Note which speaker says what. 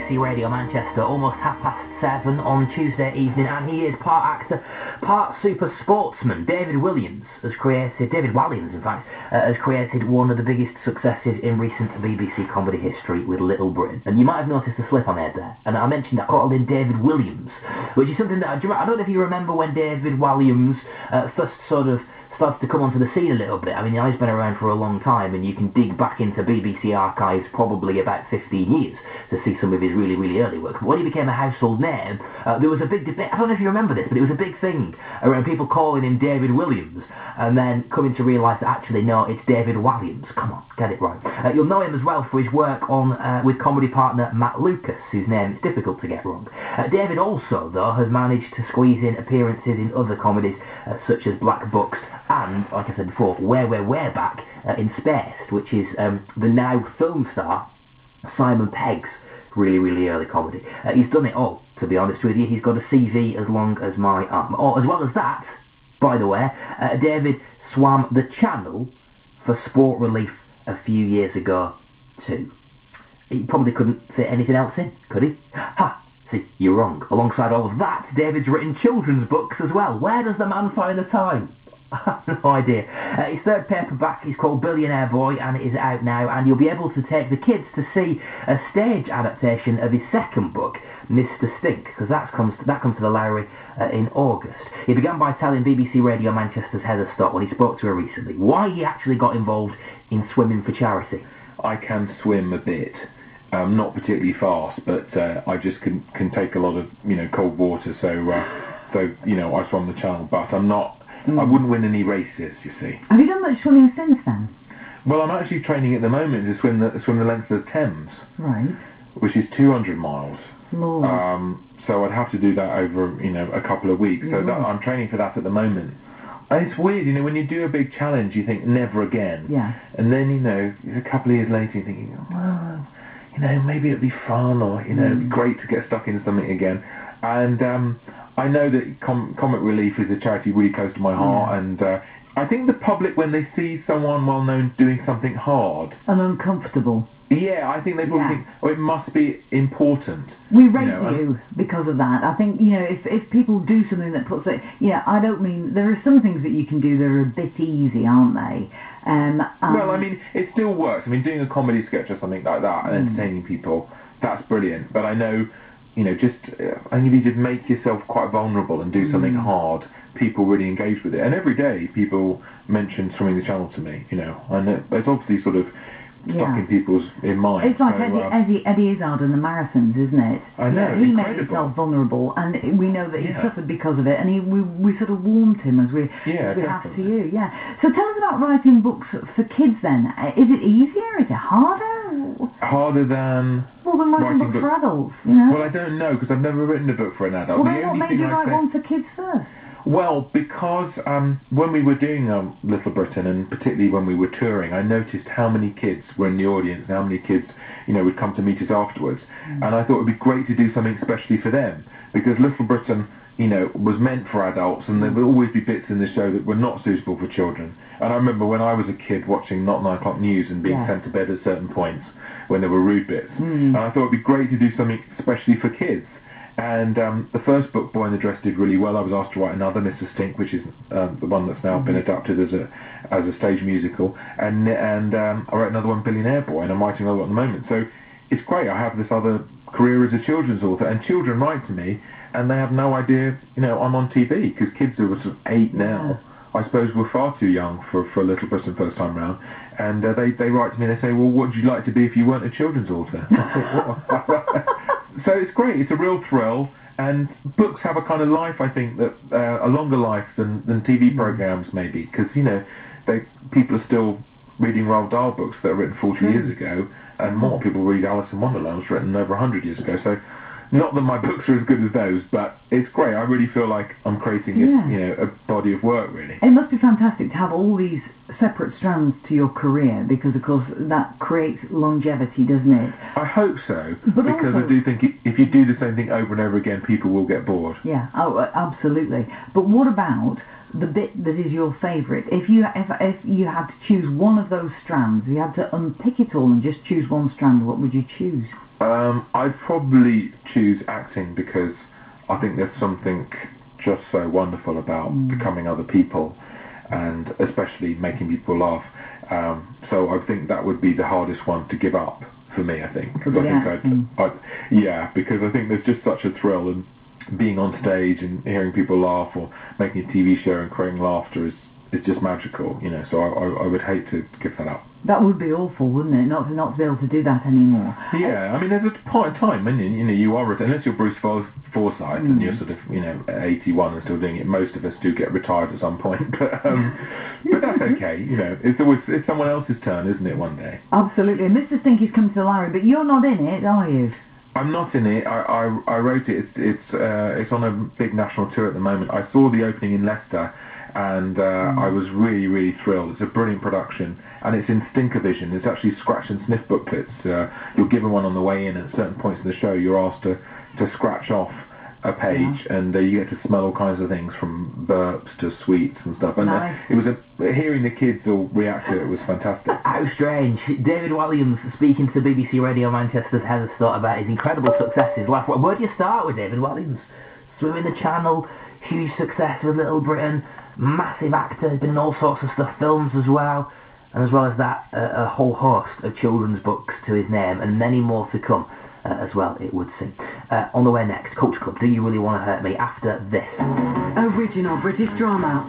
Speaker 1: BBC Radio Manchester, almost 7:30 on Tuesday evening, and he is part actor, part super sportsman. David Walliams, in fact, has created one of the biggest successes in recent BBC comedy history with Little Britain. And you might have noticed a slip on air there, and I mentioned that I called him David Walliams, which is something that I don't know if you remember when David Walliams first sort of starts to come onto the scene a little bit. I mean, he's been around for a long time, and you can dig back into BBC archives probably about 15 years to see some of his really, really early work. But when he became a household name, there was a big debate. I don't know if you remember this, but it was a big thing around people calling him David Walliams, and then coming to realise that actually, no, it's David Walliams. Come on, get it right. You'll know him as well for his work on with comedy partner Matt Lucas, whose name is difficult to get wrong. David also, though, has managed to squeeze in appearances in other comedies such as Black Books, and, like I said before, Where We're Back in Spaced, which is the now film star Simon Pegg's really, really early comedy. He's done it all, to be honest with you. He's got a CV as long as my arm. Oh, as well as that, by the way, David swam the Channel for Sport Relief a few years ago, too. He probably couldn't fit anything else in, could he? Ha! See, you're wrong. Alongside all of that, David's written children's books as well. Where does the man find the time? I have no idea. His third paperback is called Billionaire Boy, and it is out now, and you'll be able to take the kids to see a stage adaptation of his second book, Mr. Stink, because that comes to the Lowry in August. He began by telling BBC Radio Manchester's Heather Stott, when he spoke to her recently, why he actually got involved in swimming for charity.
Speaker 2: I can swim a bit. Not particularly fast, but I just can take a lot of cold water. So I swam the Channel, but I'm not. I wouldn't win any races, you see.
Speaker 3: Have you done much swimming since then?
Speaker 2: Well, I'm actually training at the moment to swim the length of the Thames,
Speaker 3: right?
Speaker 2: Which is 200 miles.
Speaker 3: Lord.
Speaker 2: So I'd have to do that over a couple of weeks. So I'm training for that at the moment. And it's weird, when you do a big challenge, you think never again.
Speaker 3: Yeah.
Speaker 2: And then a couple of years later, you're thinking, well, maybe it'd be fun, or it'd be great to get stuck into something again. And I know that Comic Relief is a charity really close to my heart, and I think the public, when they see someone well-known doing something hard
Speaker 3: and uncomfortable,
Speaker 2: I think they probably think, it must be important.
Speaker 3: We rate you because of that. I think, if people do something that puts it, I don't mean, there are some things that you can do that are a bit easy, aren't they?
Speaker 2: Well, I mean, it still works. I mean, doing a comedy sketch or something like that and entertaining people, that's brilliant. But I know, I think if you just make yourself quite vulnerable and do something hard, people really engage with it. And every day people mention Swimming the Channel to me, and it's obviously sort of stuck in people's mind.
Speaker 3: It's like Eddie Izzard and the marathons, isn't it?
Speaker 2: I know.
Speaker 3: He made himself vulnerable, and we know that he suffered because of it, and we sort of warmed him as we have to you. Yeah. So tell us about writing books for kids then. Is it easier? Is it harder?
Speaker 2: Harder than...
Speaker 3: Well, than writing books for adults,
Speaker 2: Well, I don't know, because I've never written a book for an adult.
Speaker 3: Well, then what made you write one for kids first?
Speaker 2: Well, because when we were doing Little Britain, and particularly when we were touring, I noticed how many kids were in the audience, and how many kids, would come to meet us afterwards. And I thought it would be great to do something especially for them, because Little Britain, was meant for adults, and there would always be bits in the show that were not suitable for children. And I remember when I was a kid watching Not 9 O'Clock News and being sent to bed at certain points when there were rude bits. And I thought it would be great to do something especially for kids. And the first book, Boy in the Dress, did really well. I was asked to write another, Mr. Stink, which is the one that's now been adapted as a stage musical. And I wrote another one, Billionaire Boy, and I'm writing another one at the moment. So it's great. I have this other career as a children's author, and children write to me, and they have no idea, I'm on TV, because kids who are sort of 8 now, I suppose, were far too young for Little Britain first time round. And they write to me and they say, well, what would you like to be if you weren't a children's author? So it's great. It's a real thrill. And books have a kind of life, I think, that a longer life than TV programmes maybe, because, people are still reading Roald Dahl books that were written 40 years ago, and more people read Alice in Wonderland, was written over 100 years ago. So not that my books are as good as those, but it's great. I really feel like I'm creating a body of work, really.
Speaker 3: It must be fantastic to have all these separate strands to your career, because of course that creates longevity, doesn't it?
Speaker 2: I hope so, because also, I do think if you do the same thing over and over again, people will get bored.
Speaker 3: Yeah, absolutely. But what about the bit that is your favourite? If you had to choose one of those strands, you had to unpick it all and just choose one strand, what would you choose?
Speaker 2: I'd probably choose acting because I think there's something just so wonderful about becoming other people, and especially making people laugh. So I think that would be the hardest one to give up for me, I think. Because because I think there's just such a thrill in being on stage and hearing people laugh, or making a TV show and creating laughter is just magical, you know. So I would hate to give that up.
Speaker 3: That would be awful, wouldn't it? Not to be able to do that anymore.
Speaker 2: Yeah, I mean, there's a point in time when you are, unless you're Bruce Forsyth and you're sort of 81 and still doing it. Most of us do get retired at some point, but that's okay. You know, it's someone else's turn, isn't it? One day.
Speaker 3: Absolutely. And Mr. Stinky's come to Larry, but you're not in it, are you?
Speaker 2: I'm not in it. I wrote it. It's on a big national tour at the moment. I saw the opening in Leicester, and I was really, really thrilled. It's a brilliant production, and it's in Stinkervision. It's actually scratch and sniff booklets. You're given one on the way in. At certain points in the show, you're asked to scratch off a page, and you get to smell all kinds of things, from burps to sweets and stuff. And it was hearing the kids all react to it was fantastic.
Speaker 1: How strange. David Walliams, speaking to BBC Radio Manchester's Heather Stott about his incredible successes. Where do you start with David Walliams? Swimming the Channel, huge success with Little Britain, massive actor, has been in all sorts of stuff, films as well, and as well as that, a whole host of children's books to his name, and many more to come as well, it would seem. On the way next, Culture Club, Do You Really Want to Hurt Me? After this.
Speaker 4: Original British drama.